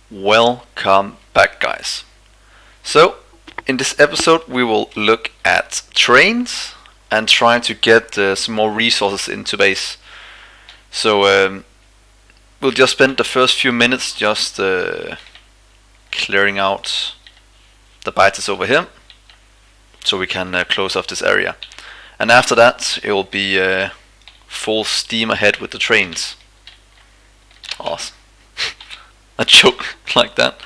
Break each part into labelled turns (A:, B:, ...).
A: Welcome back, guys. So, in this episode we will look at trains and try to get some more resources into base. So we'll just spend the first few minutes just clearing out the bytes over here so we can close off this area. And after that it will be full steam ahead with the trains. Awesome. A joke like that.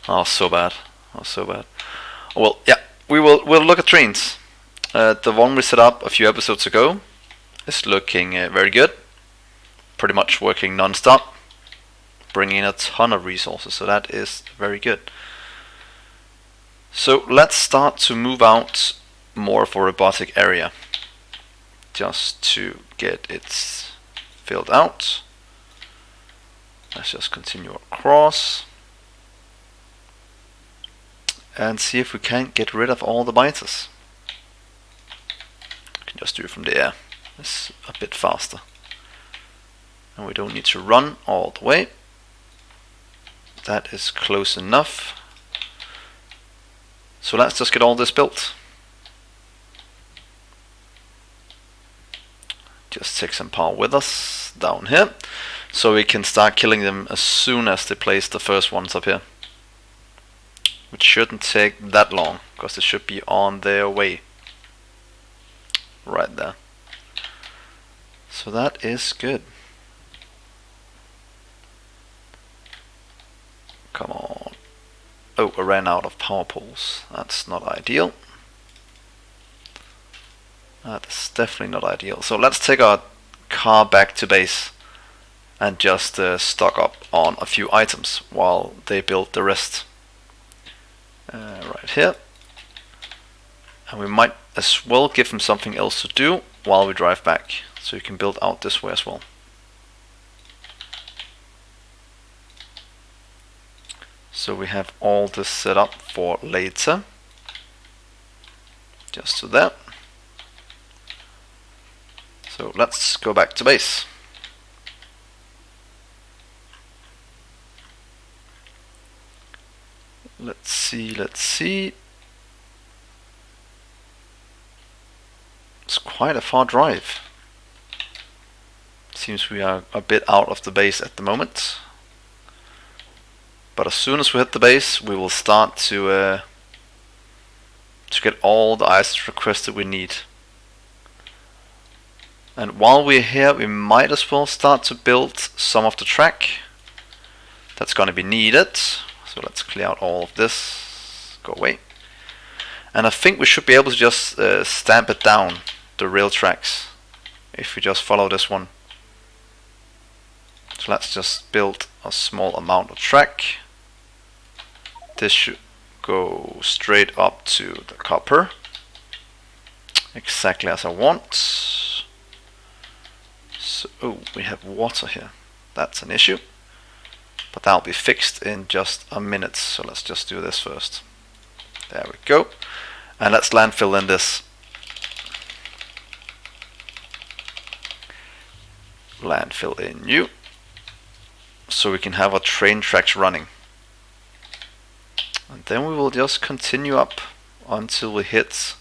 A: Oh, so bad. Oh, so bad. Well, yeah, we'll look at trains. The one we set up a few episodes ago is looking very good. Pretty much working non-stop, bringing in a ton of resources, so that is very good. So let's start to move out more of a robotic area, just to get it filled out. Let's just continue across and see if we can't get rid of all the biters. We can just do it from the air. It's a bit faster. And we don't need to run all the way. That is close enough. So let's just get all this built. Just take some power with us down here, so we can start killing them as soon as they place the first ones up here. Which shouldn't take that long, because they should be on their way. Right there. So that is good. Come on. Oh, I ran out of power poles. That's not ideal. That is definitely not ideal. So let's take our car back to base and just stock up on a few items while they build the rest. Right here. And we might as well give them something else to do while we drive back, so you can build out this way as well. So we have all this set up for later. Just to that. So let's go back to base. Let's see. It's quite a far drive. Seems we are a bit out of the base at the moment. But as soon as we hit the base, we will start to get all the items requested we need. And while we're here, we might as well start to build some of the track that's going to be needed. So let's clear out all of this. Go away. And I think we should be able to just stamp it down, the rail tracks, if we just follow this one. So let's just build a small amount of track. This should go straight up to the copper, exactly as I want. So, oh, we have water here. That's an issue, but that'll be fixed in just a minute. So let's just do this first. There we go. And let's landfill in this. Landfill in you, so we can have our train tracks running. And then we will just continue up until we hit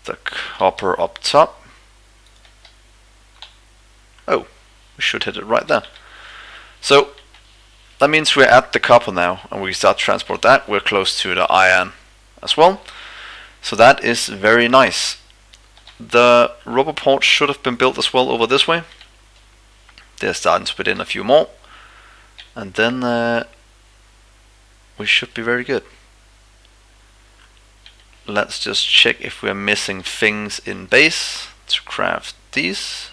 A: the copper up top. Oh, we should hit it right there. So that means we're at the copper now, and we start to transport that. We're close to the iron as well. So that is very nice. The rubber port should have been built as well over this way. They're starting to put in a few more, and then we should be very good. Let's just check if we're missing things in base to craft these.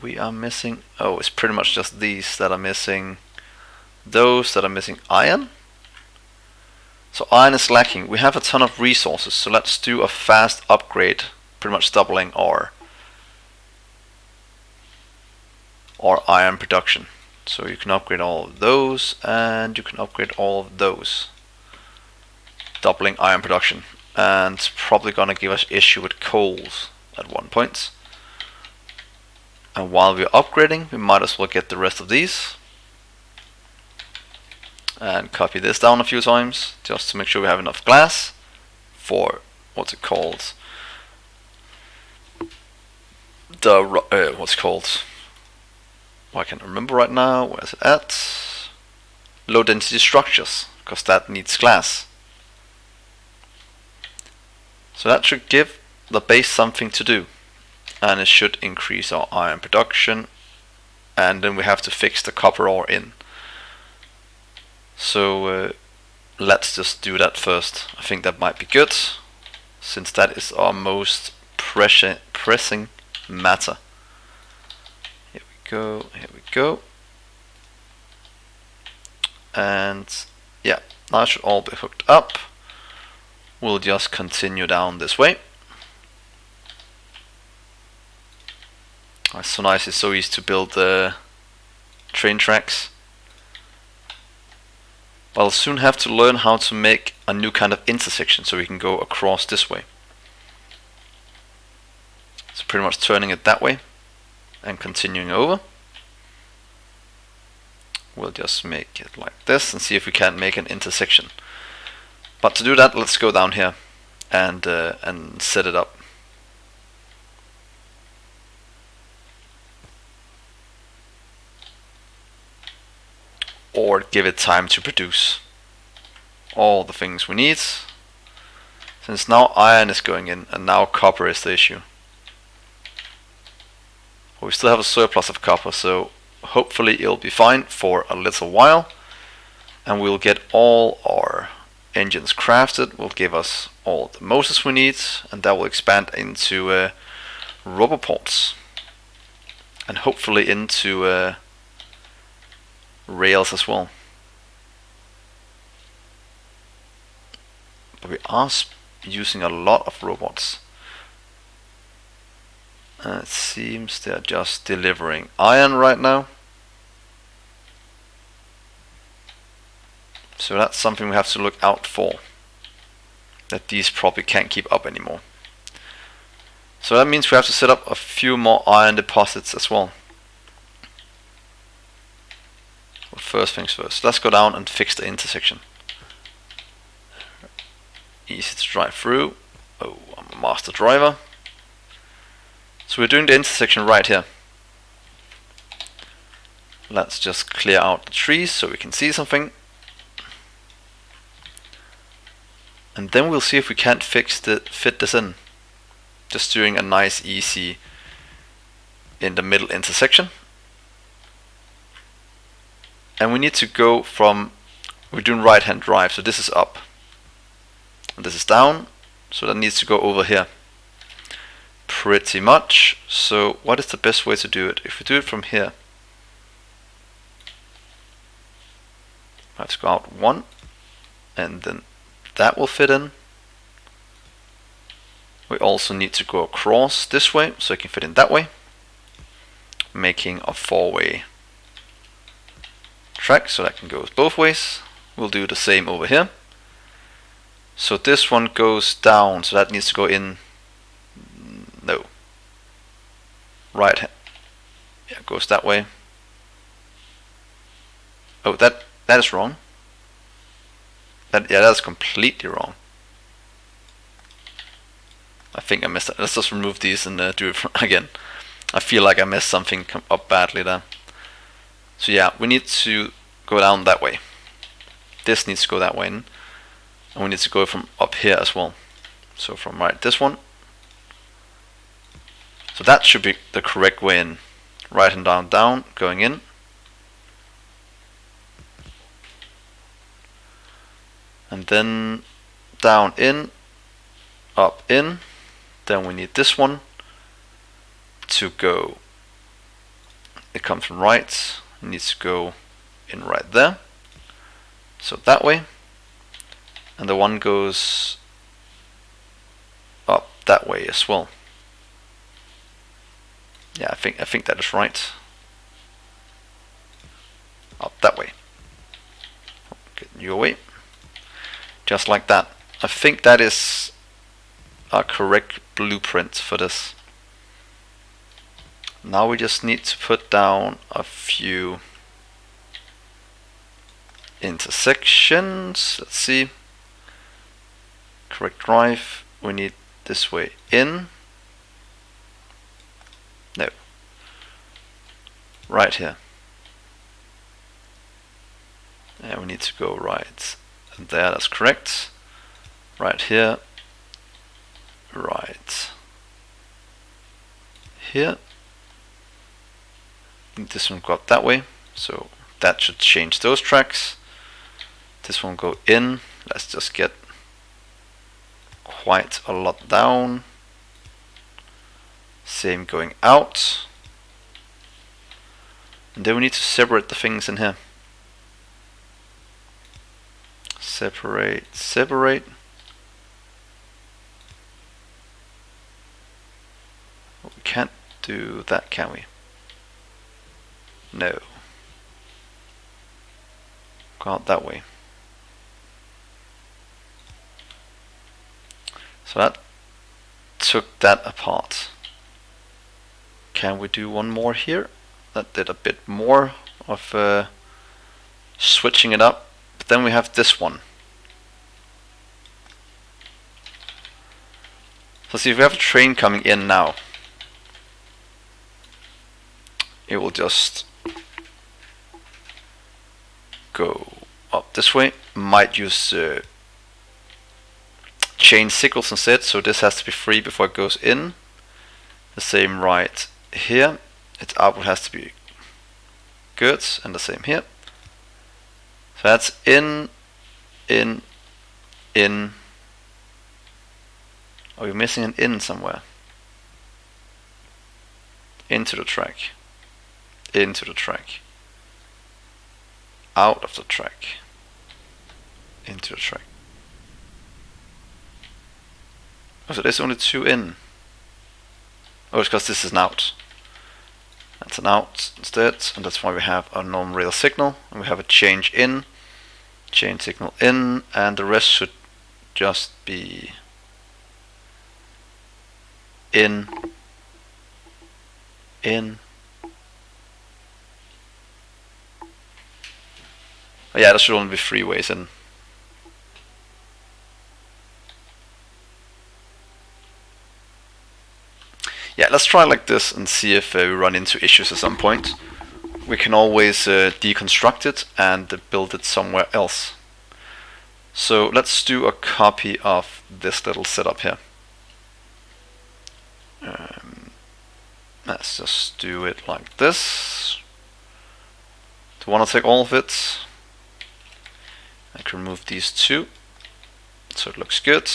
A: We are missing, oh, it's pretty much just these that are missing. Those that are missing iron. So iron is lacking. We have a ton of resources, so let's do a fast upgrade, pretty much doubling our iron production. So you can upgrade all of those, and you can upgrade all of those. Doubling iron production, and it's probably gonna give us issue with coals at one point. And while we're upgrading, we might as well get the rest of these. And copy this down a few times, just to make sure we have enough glass for, what's it called? I can't remember right now, where's it at? Low density structures, because that needs glass. So that should give the base something to do. And it should increase our iron production. And then we have to fix the copper ore in. So let's just do that first. I think that might be good, since that is our most pressing matter. Here we go, here we go. And yeah, now it should all be hooked up. We'll just continue down this way. It's so nice, it's so easy to build train tracks. But I'll soon have to learn how to make a new kind of intersection so we can go across this way. So pretty much turning it that way and continuing over. We'll just make it like this and see if we can make an intersection. But to do that, let's go down here and set it up. Or give it time to produce all the things we need. Since now iron is going in and now copper is the issue. We still have a surplus of copper, so hopefully it'll be fine for a little while. And we'll get all our engines crafted, will give us all the motors we need, and that will expand into roboports. And hopefully into rails as well. But we are using a lot of robots. It seems they're just delivering iron right now. So that's something we have to look out for. That these probably can't keep up anymore. So that means we have to set up a few more iron deposits as well. Well, first things first, let's go down and fix the intersection. Easy to drive through. Oh, I'm a master driver. So we're doing the intersection right here. Let's just clear out the trees so we can see something. And then we'll see if we can't fit this in. Just doing a nice easy in the middle intersection. And we need to go from, we're doing right hand drive, so this is up. And this is down, so that needs to go over here. Pretty much. So what is the best way to do it? If we do it from here, let's go out one, and then that will fit in. We also need to go across this way, so it can fit in that way, making a 4-way track, so that can go both ways. We'll do the same over here. So this one goes down, so that needs to go in. No. Right. Yeah, it goes that way. Oh, that is wrong. That's completely wrong. I think I messed up. Let's just remove these and do it again. I feel like I messed something up badly there. So yeah, we need to go down that way. This needs to go that way in. And we need to go from up here as well. So from right, this one. So that should be the correct way in. Right and down, down, going in. And then down in, up in. Then we need this one to go. It comes from right. It needs to go in right there. So that way. And the one goes up that way as well. Yeah, I think that is right. Up that way. Get you away. Just like that. I think that is a correct blueprint for this. Now we just need to put down a few intersections. Let's see. Correct drive. We need this way in. No. Right here. And we need to go right there. That's correct. Right here. Right here. This one got that way, so that should change those tracks. This one go in. Let's just get quite a lot down. Same going out. And then we need to separate the things in here. Separate, separate. We can't do that, can we? No. Go out that way. So that took that apart. Can we do one more here? That did a bit more of switching it up. But then we have this one. So see, if we have a train coming in now, it will just go up this way. Might use chain signals instead, so this has to be free before it goes in. The same right here. Its output has to be good, and the same here. So that's in. Are we missing an in somewhere? Into the track. Into the track. Out of the track. Into the track. Oh, so there's only two in. Oh, it's because this is an out. That's an out instead, and that's why we have a non-rail signal. And we have a change in, chain signal in, and the rest should just be in. Oh, yeah, there should only be three ways in. Yeah, let's try like this and see if we run into issues at some point. We can always deconstruct it and build it somewhere else. So let's do a copy of this little setup here. Let's just do it like this. Do you want to take all of it? I can remove these two, so it looks good.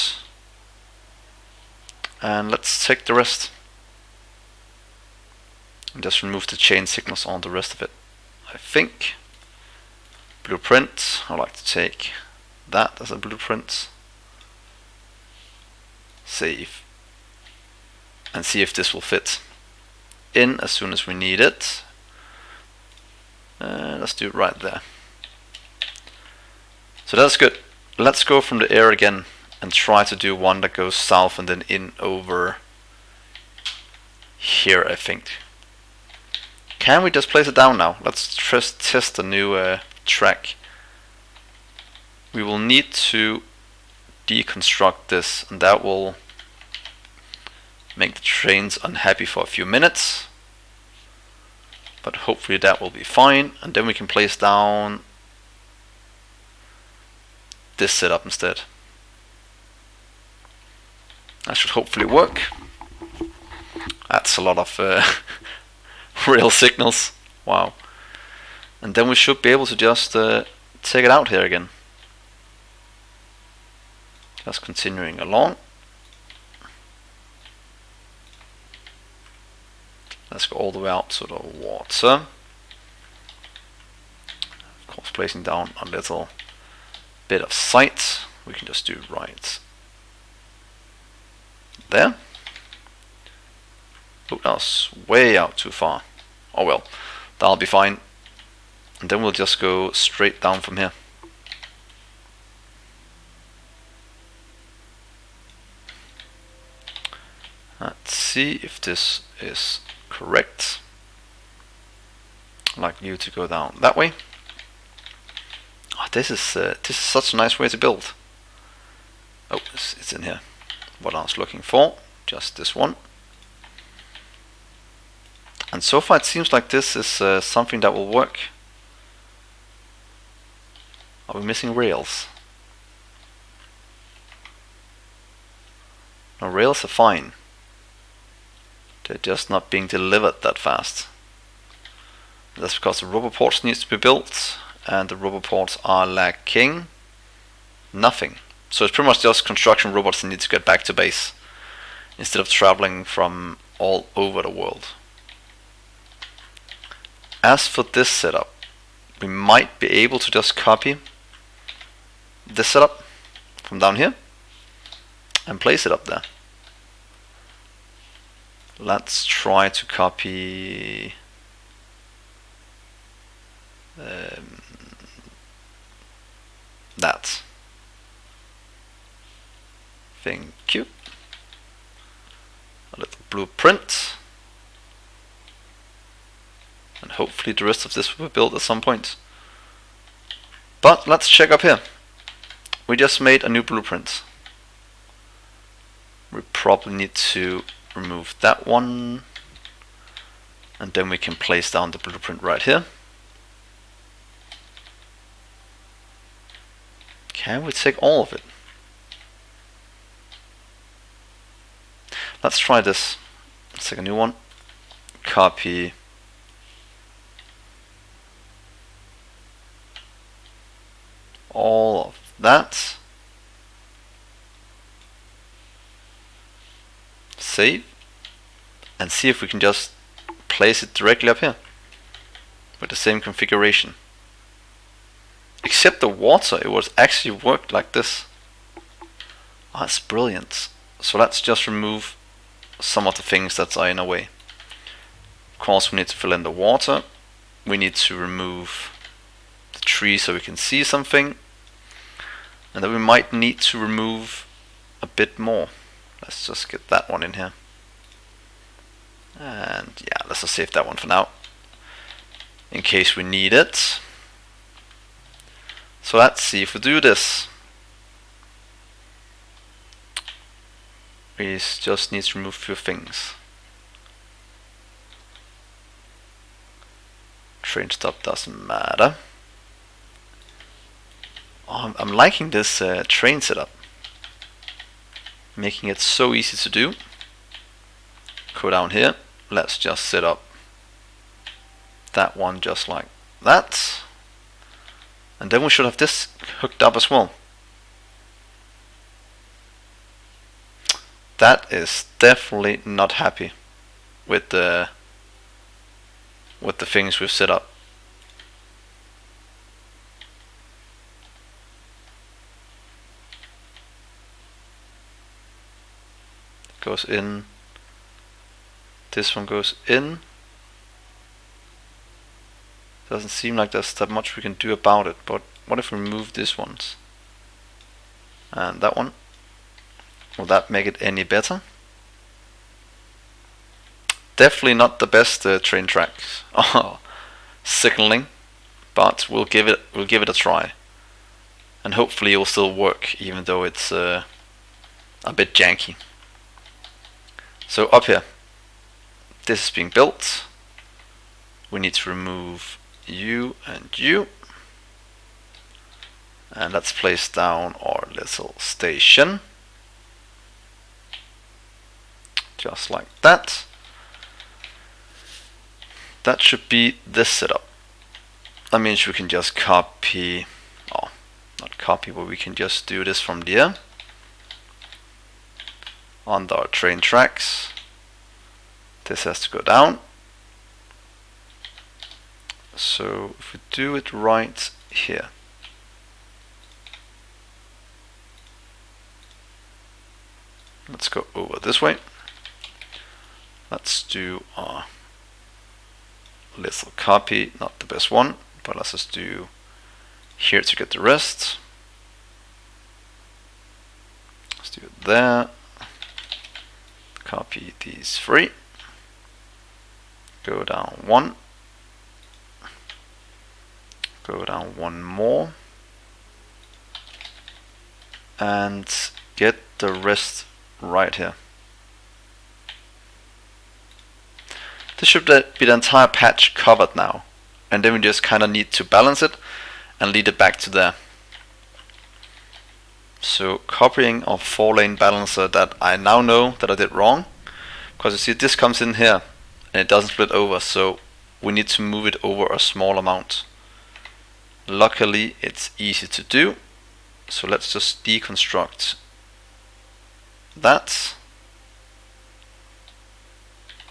A: And let's take the rest. And just remove the chain signals on the rest of it. I think. Blueprint. I like to take that as a blueprint. Save. And see if this will fit in as soon as we need it. Let's do it right there. So that's good. Let's go from the air again and try to do one that goes south and then in over here, I think. Can we just place it down now? Let's just test a new track. We will need to deconstruct this, and that will make the trains unhappy for a few minutes. But hopefully that will be fine, and then we can place down this setup instead. That should hopefully work. That's a lot of rail signals. Wow. And then we should be able to just take it out here again. Just continuing along. Let's go all the way out to the water. Of course, placing down a little bit of sight. We can just do right there. Oh, that was way out too far. Oh well, that'll be fine. And then we'll just go straight down from here. Let's see if this is Correct. I'd like you to go down that way. Oh, this is such a nice way to build. Oh, it's in here. What I was looking for, just this one. And so far it seems like this is something that will work. Are we missing rails? No, rails are fine. They're just not being delivered that fast. That's because the rubber ports needs to be built, and the rubber ports are lacking nothing. So it's pretty much just construction robots that need to get back to base instead of traveling from all over the world. As for this setup, we might be able to just copy this setup from down here and place it up there. Let's try to copy that. Thank you. A little blueprint. And hopefully the rest of this will be built at some point. But let's check up here. We just made a new blueprint. We probably need to remove that one. And then we can place down the blueprint right here. Can we take all of it? Let's try this. Let's take a new one. Copy. All of that. Save. And see if we can just place it directly up here with the same configuration. Except the water, it was actually worked like this. Oh, that's brilliant. So let's just remove some of the things that are in our way. Of course, we need to fill in the water. We need to remove the tree so we can see something. And then we might need to remove a bit more. Let's just get that one in here. And yeah, let's just save that one for now, in case we need it. So let's see if we do this. We just need to remove a few things. Train stop doesn't matter. Oh, I'm liking this train setup. Making it so easy to do. Go down here. Let's just set up that one just like that. And then we should have this hooked up as well. That is definitely not happy with the things we've set up. Goes in. This one goes in. Doesn't seem like there's that much we can do about it, but what if we remove these ones? And that one? Will that make it any better? Definitely not the best train tracks. Oh, signaling, but we'll give it a try, and hopefully it will still work, even though it's a bit janky. So up here, this is being built. We need to remove you and you, and let's place down our little station, just like that. That should be this setup. That means we can just copy, oh, not copy, but we can just do this from there on our train tracks. This has to go down. So if we do it right here, let's go over this way. Let's do our little copy, not the best one, but let's just do here to get the rest. Let's do it there. Copy these three. Go down one. Go down one more. And get the rest right here. This should be the entire patch covered now. And then we just kind of need to balance it and lead it back to there. So copying our 4-lane balancer that I now know that I did wrong. Because you see this comes in here and it doesn't split over, so we need to move it over a small amount. Luckily it's easy to do, so let's just deconstruct that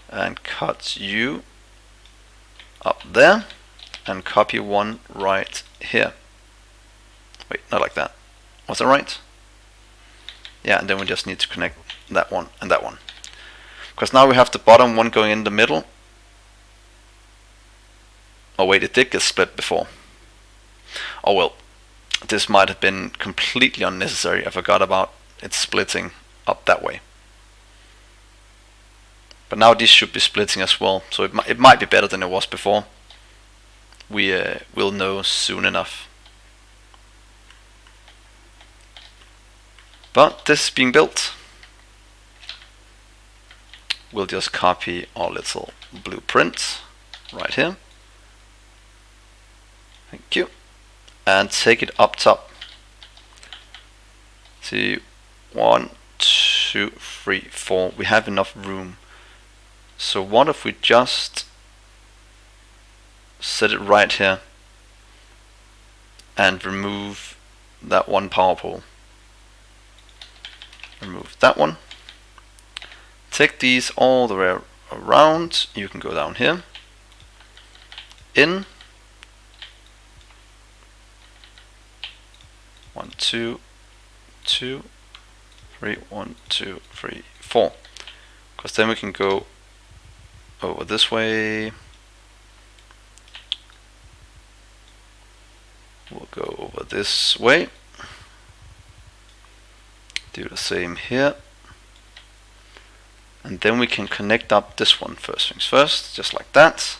A: and cut you up there and copy one right here. Wait, not like that. Was that right? Yeah, and then we just need to connect that one and that one. Because now we have the bottom one going in the middle. Oh wait, it did get split before. Oh well, this might have been completely unnecessary. I forgot about it splitting up that way. But now this should be splitting as well, so it might be better than it was before. We will know soon enough. But this is being built. We'll just copy our little blueprint right here. Thank you. And take it up top. See, 1, 2, 3, 4. We have enough room. So what if we just set it right here and remove that one power pole? Remove that one. Take these all the way around. You can go down here. In. 1, 2, 2, 3, 1, 2, 3, 4. Because then we can go over this way. We'll go over this way. Do the same here. And then we can connect up this one first things first, just like that.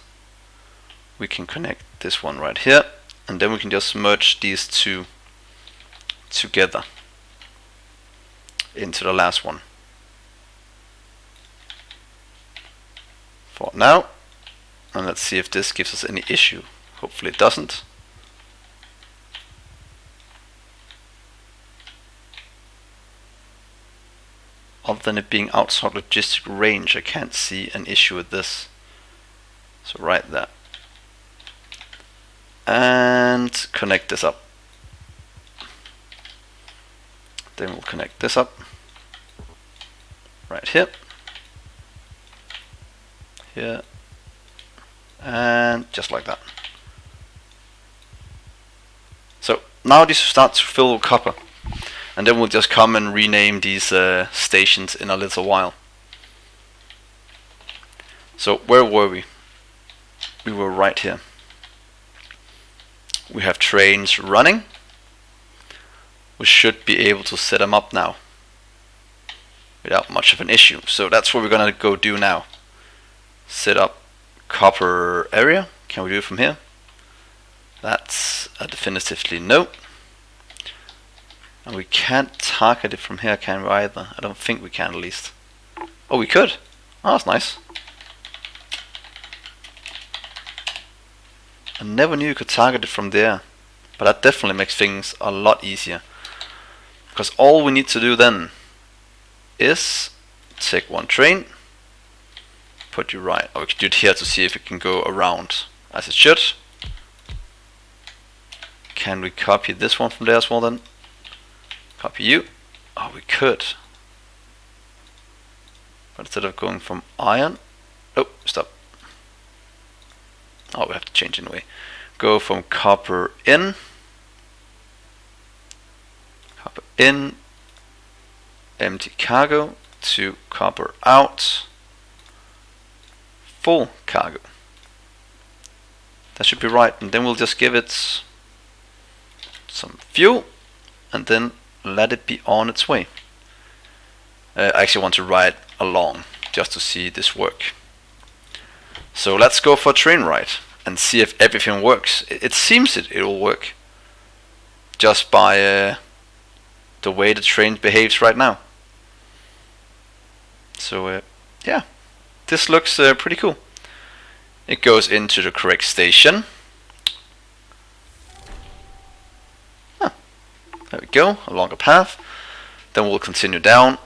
A: We can connect this one right here, and then we can just merge these two together into the last one. For now, and let's see if this gives us any issue. Hopefully it doesn't. Other than it being outside logistic range, I can't see an issue with this. So right there. And connect this up. Then we'll connect this up. Right here. Here. And just like that. So now these start to fill with copper. And then we'll just come and rename these stations in a little while. So where were we? We were right here. We have trains running. We should be able to set them up now without much of an issue. So that's what we're gonna go do now. Set up copper area. Can we do it from here? That's a definitively no. And we can't target it from here, can we either? I don't think we can, at least. Oh, we could. Oh, that's nice. I never knew you could target it from there. But that definitely makes things a lot easier. Because all we need to do then is take one train, put you right, or we can do it here to see if it can go around as it should. Can we copy this one from there as well then? Copy you. Oh, we could. But instead of going from iron, oh, stop. Oh, we have to change anyway. Go from copper in, empty cargo, to copper out, full cargo. That should be right, and then we'll just give it some fuel, and then let it be on its way. I actually want to ride along just to see this work. So let's go for a train ride and see if everything works. It seems it will work just by the way the train behaves right now. So yeah, this looks pretty cool. It goes into the correct station. There we go, a longer path. Then we'll continue down,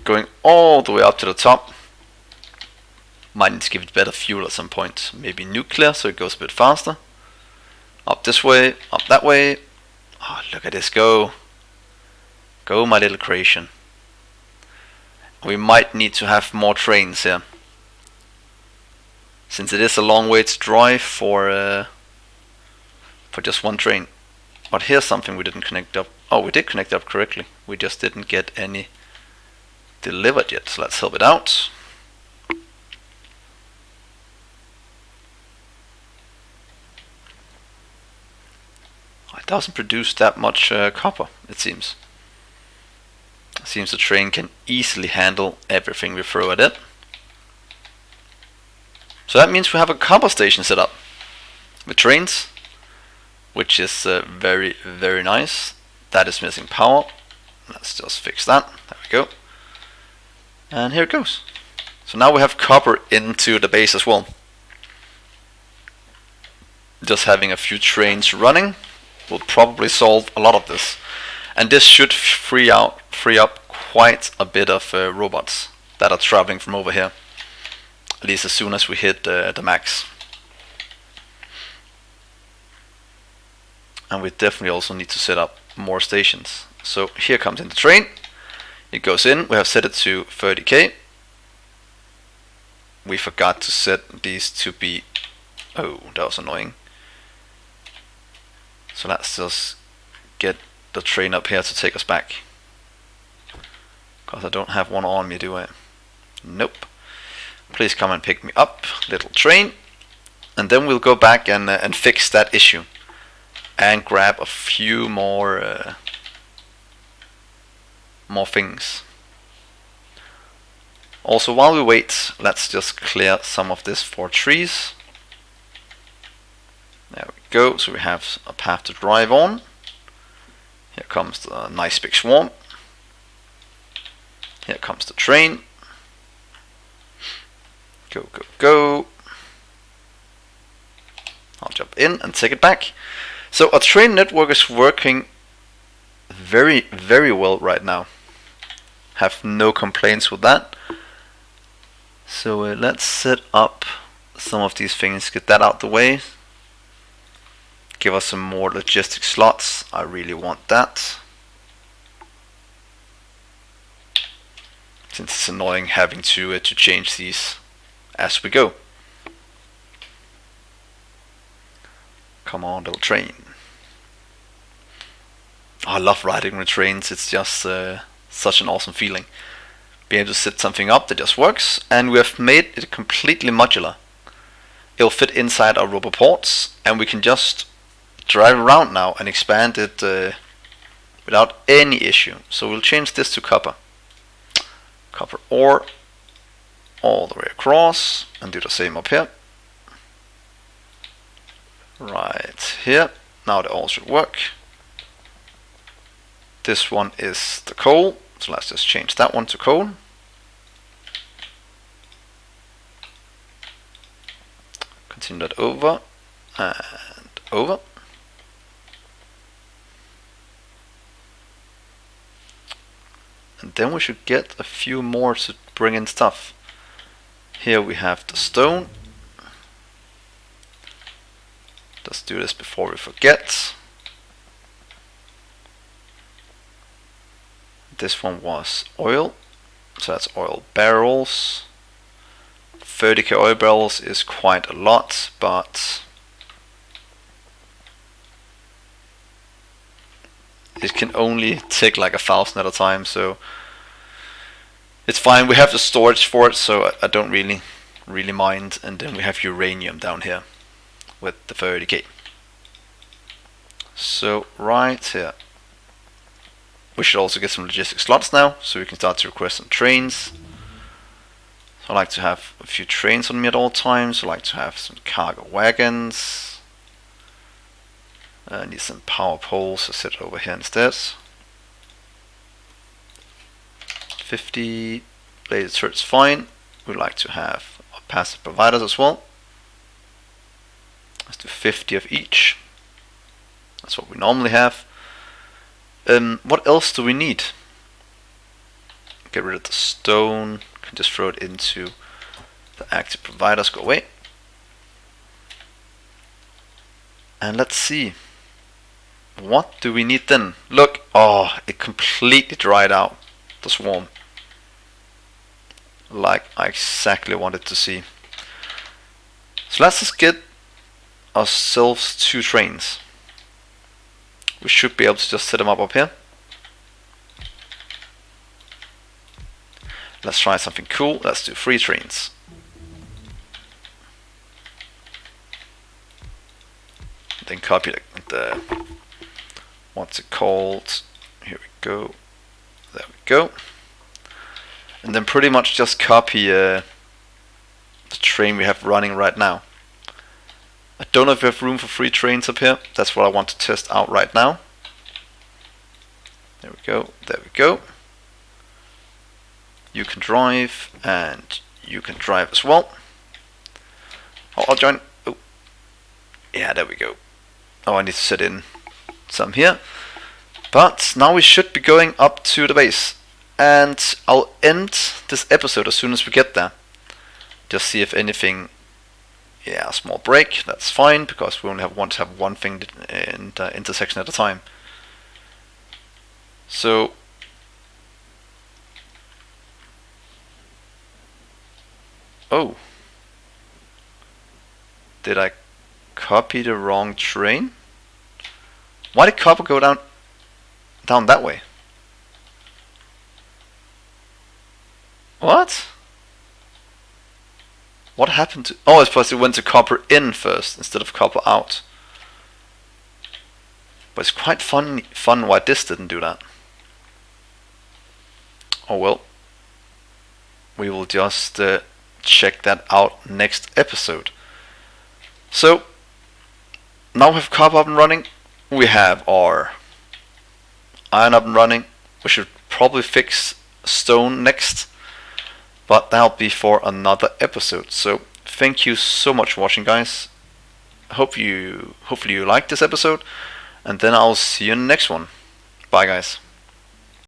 A: going all the way up to the top. Might need to give it better fuel at some point. Maybe nuclear so it goes a bit faster. Up this way, up that way. Oh, look at this go. Go, my little creation. We might need to have more trains here, since it is a long way to drive for just one train. But here's something we didn't connect up. Oh, we did connect up correctly. We just didn't get any delivered yet. So let's help it out. It doesn't produce that much copper, it seems. It seems the train can easily handle everything we throw at it. So that means we have a copper station set up with trains, which is very, very nice. That is missing power. Let's just fix that. There we go. And here it goes. So now we have copper into the base as well. Just having a few trains running will probably solve a lot of this. And this should free up quite a bit of robots that are traveling from over here. At least as soon as we hit the max. And we definitely also need to set up more stations. So here comes in the train. It goes in. We have set it to 30k. We forgot to set these to be... Oh, that was annoying. So let's just get the train up here to take us back. Because I don't have one on me, do I? Nope. Please come and pick me up, little train. And then we'll go back and fix that issue. And grab a few more things. Also, while we wait, let's just clear some of this for trees. There we go, so we have a path to drive on. Here comes the nice big swarm. Here comes the train. Go, go, go. I'll jump in and take it back. So our train network is working very, very well right now. Have no complaints with that. So let's set up some of these things, get that out the way. Give us some more logistic slots. I really want that. Since it's annoying having to change these as we go. Come on, little train. Oh, I love riding with trains. It's just such an awesome feeling. Being able to set something up that just works, and we have made it completely modular. It'll fit inside our roboports, and we can just drive around now and expand it without any issue. So we'll change this to copper. Copper ore all the way across, and do the same up here. Right here. Now they all should work. This one is the coal, so let's just change that one to coal. Continue that over and over. And then we should get a few more to bring in stuff. Here we have the stone. Let's do this before we forget. This one was oil, so that's oil barrels. 30k oil barrels is quite a lot, but it can only take like 1,000 at a time, so it's fine. We have the storage for it, so I don't really mind. And then we have uranium down here with the 30k. So right here, we should also get some logistic slots now, so we can start to request some trains. So I like to have a few trains on me at all times. I like to have some cargo wagons. I need some power poles, so set it over here instead. 50 laser turrets, fine. We like to have our passive providers as well. Let's do 50 of each. That's what we normally have. What else do we need? Get rid of the stone. Can just throw it into the active providers. Go away. And let's see. What do we need then? Look, oh, it completely dried out, the swarm. Like I exactly wanted to see. So let's just get ourselves 2 trains. We should be able to just set them up here. Let's try something cool. Let's do 3 trains. Then copy the what's it called? Here we go. There we go. And then pretty much just copy the train we have running right now. I don't know if we have room for 3 trains up here. That's what I want to test out right now. There we go. There we go. You can drive, and you can drive as well. Oh, I'll join. Oh, yeah, there we go. Oh, I need to set in some here. But now we should be going up to the base. And I'll end this episode as soon as we get there. Just see if anything. Yeah, a small break. That's fine, because we only want to have one thing in the intersection at a time. So. Oh. Did I copy the wrong train? Why did copper go down that way? What? What happened to... Oh, I suppose it went to copper in first instead of copper out. But it's quite fun why this didn't do that. Oh well. We will just check that out next episode. So, now we have copper up and running. We have our iron up and running. We should probably fix stone next. But that'll be for another episode. So thank you so much for watching, guys. Hopefully you liked this episode, and then I'll see you in the next one. Bye, guys.